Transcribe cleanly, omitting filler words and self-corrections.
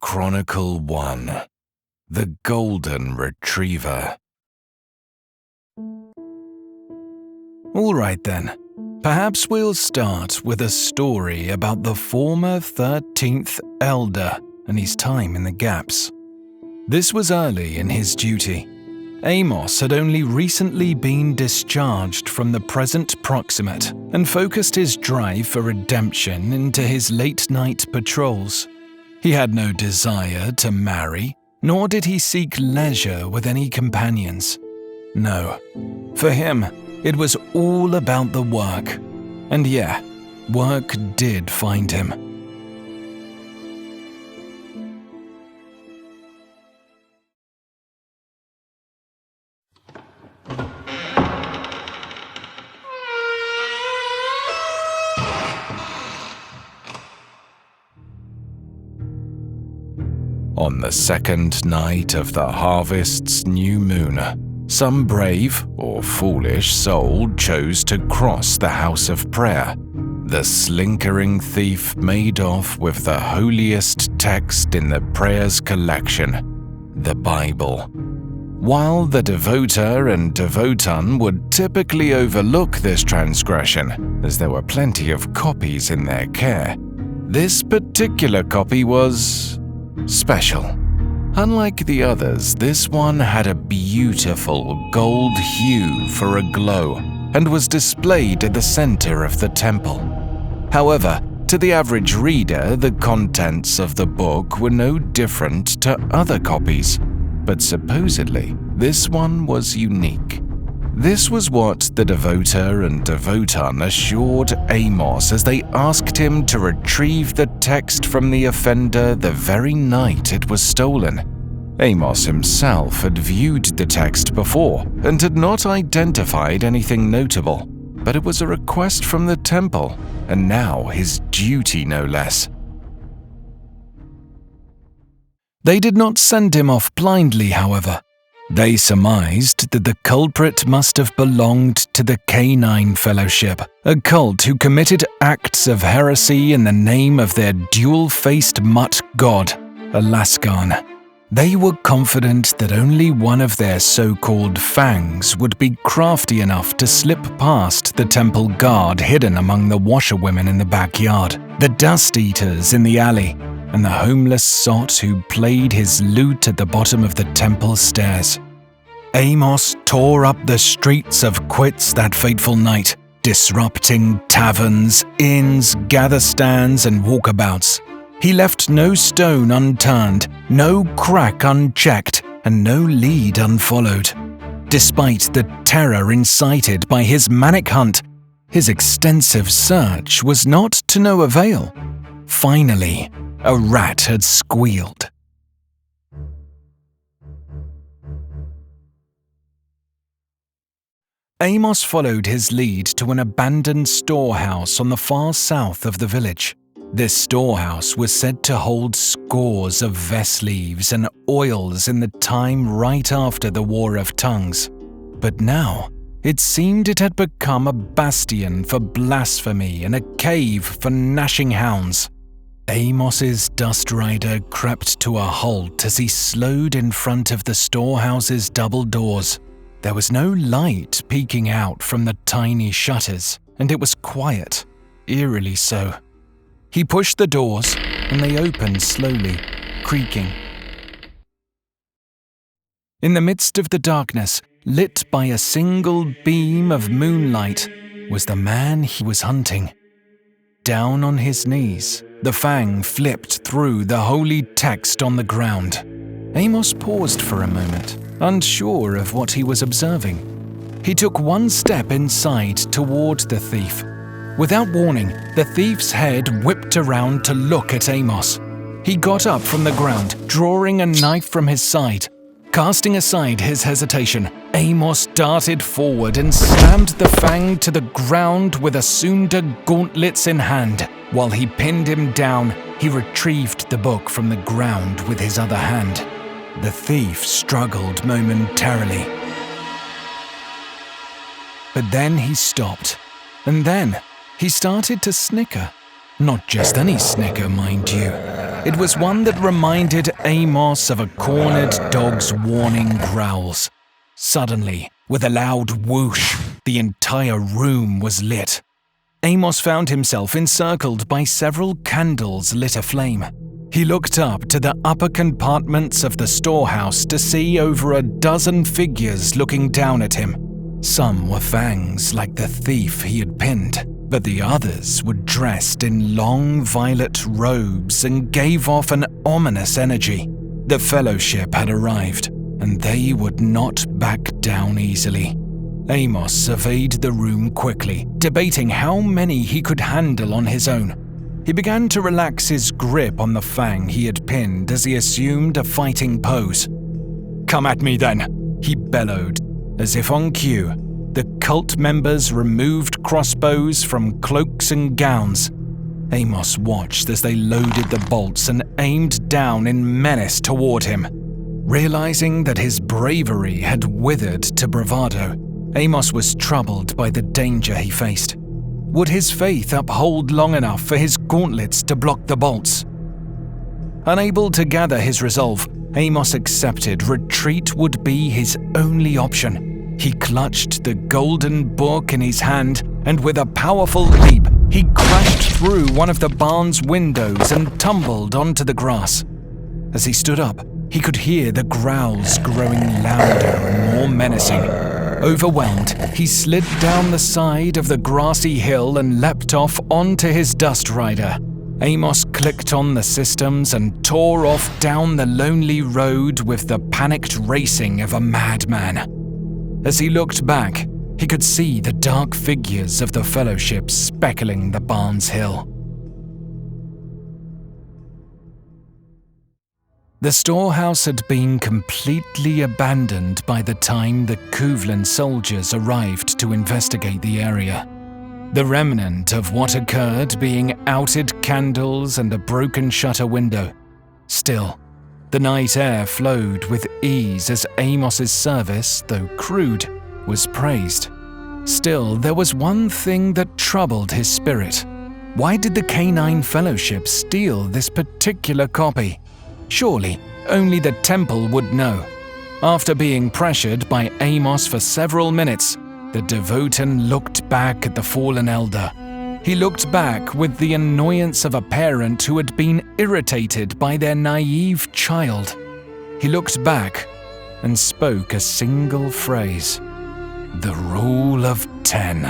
Chronicle 1 The Golden Retriever. All right then, perhaps we'll start with a story about the former 13th Elder and his time in the Gaps. This was early in his duty. Amos had only recently been discharged from the present Proximate and focused his drive for redemption into his late-night patrols. He had no desire to marry, nor did he seek leisure with any companions. No, for him, it was all about the work. And yeah, work did find him. On the second night of the harvest's new moon, some brave or foolish soul chose to cross the house of prayer. The slinkering thief made off with the holiest text in the prayers collection, the Bible. While the devoter and devotan would typically overlook this transgression, as there were plenty of copies in their care, this particular copy was special. Unlike the others, this one had a beautiful gold hue for a glow and was displayed at the center of the temple. However, to the average reader, the contents of the book were no different to other copies, but supposedly this one was unique. This was what the devoter and devotan assured Amos as they asked him to retrieve the text from the offender the very night it was stolen. Amos himself had viewed the text before and had not identified anything notable, but it was a request from the temple, and now his duty no less. They did not send him off blindly, however. They surmised that the culprit must have belonged to the Canine Fellowship, a cult who committed acts of heresy in the name of their dual-faced mutt god, Alaskan. They were confident that only one of their so-called fangs would be crafty enough to slip past the temple guard hidden among the washerwomen in the backyard, the dust-eaters in the alley, and the homeless sot who played his lute at the bottom of the temple stairs. Amos tore up the streets of Quits that fateful night, disrupting taverns, inns, gather stands, and walkabouts. He left no stone unturned, no crack unchecked, and no lead unfollowed. Despite the terror incited by his manic hunt, his extensive search was not to no avail. Finally, a rat had squealed. Amos followed his lead to an abandoned storehouse on the far south of the village. This storehouse was said to hold scores of vest leaves and oils in the time right after the War of Tongues. But now, it seemed it had become a bastion for blasphemy and a cave for gnashing hounds. Amos's dust rider crept to a halt as he slowed in front of the storehouse's double doors. There was no light peeking out from the tiny shutters, and it was quiet, eerily so. He pushed the doors, and they opened slowly, creaking. In the midst of the darkness, lit by a single beam of moonlight, was the man he was hunting. Down on his knees, the fang flipped through the holy text on the ground. Amos paused for a moment, unsure of what he was observing. He took one step inside toward the thief. Without warning, the thief's head whipped around to look at Amos. He got up from the ground, drawing a knife from his side. Casting aside his hesitation, Amos darted forward and slammed the fang to the ground with Asunda gauntlets in hand. While he pinned him down, he retrieved the book from the ground with his other hand. The thief struggled momentarily. But then he stopped, and then he started to snicker. Not just any snicker, mind you. It was one that reminded Amos of a cornered dog's warning growls. Suddenly, with a loud whoosh, the entire room was lit. Amos found himself encircled by several candles lit aflame. He looked up to the upper compartments of the storehouse to see over a dozen figures looking down at him. Some were fangs like the thief he had pinned, but the others were dressed in long violet robes and gave off an ominous energy. The Fellowship had arrived, and they would not back down easily. Amos surveyed the room quickly, debating how many he could handle on his own. He began to relax his grip on the fang he had pinned as he assumed a fighting pose. "Come at me then," he bellowed. As if on cue, the cult members removed crossbows from cloaks and gowns. Amos watched as they loaded the bolts and aimed down in menace toward him. Realizing that his bravery had withered to bravado, Amos was troubled by the danger he faced. Would his faith uphold long enough for his gauntlets to block the bolts? Unable to gather his resolve, Amos accepted retreat would be his only option. He clutched the golden book in his hand, and with a powerful leap, he crashed through one of the barn's windows and tumbled onto the grass. As he stood up, he could hear the growls growing louder and more menacing. Overwhelmed, he slid down the side of the grassy hill and leapt off onto his dust rider. Amos clicked on the systems and tore off down the lonely road with the panicked racing of a madman. As he looked back, he could see the dark figures of the Fellowship speckling the barn's hill. The storehouse had been completely abandoned by the time the Kuvlin soldiers arrived to investigate the area. The remnant of what occurred being outed candles and a broken shutter window. Still, the night air flowed with ease as Amos's service, though crude, was praised. Still, there was one thing that troubled his spirit. Why did the Canine Fellowship steal this particular copy? Surely, only the temple would know. After being pressured by Amos for several minutes, the Devotan looked back at the fallen elder. He looked back with the annoyance of a parent who had been irritated by their naive child. He looked back and spoke a single phrase: the Rule of 10.